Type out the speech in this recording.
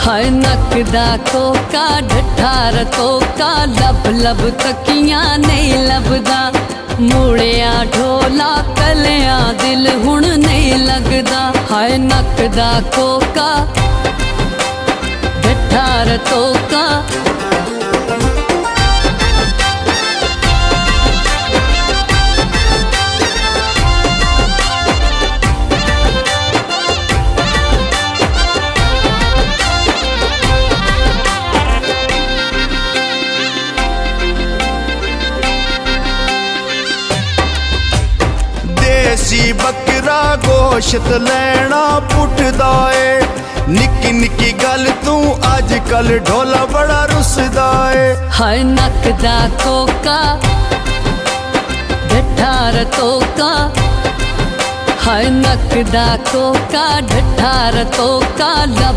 हाय नक दा Coca ढठार Coca लब लब तकियां नहीं लभदा मूड़िया ढोला कलिया दिल हुण नहीं लगदा हाय नक दा कोका ढठार कोका देसी बकरा गोश्त लैना पुटदा ए निक्की निक्की गल तू अजकल ढोला बड़ा रुसदा ए हाय नक दा कोका ढठार कोका हाय नक दा कोका ढठार कोका लब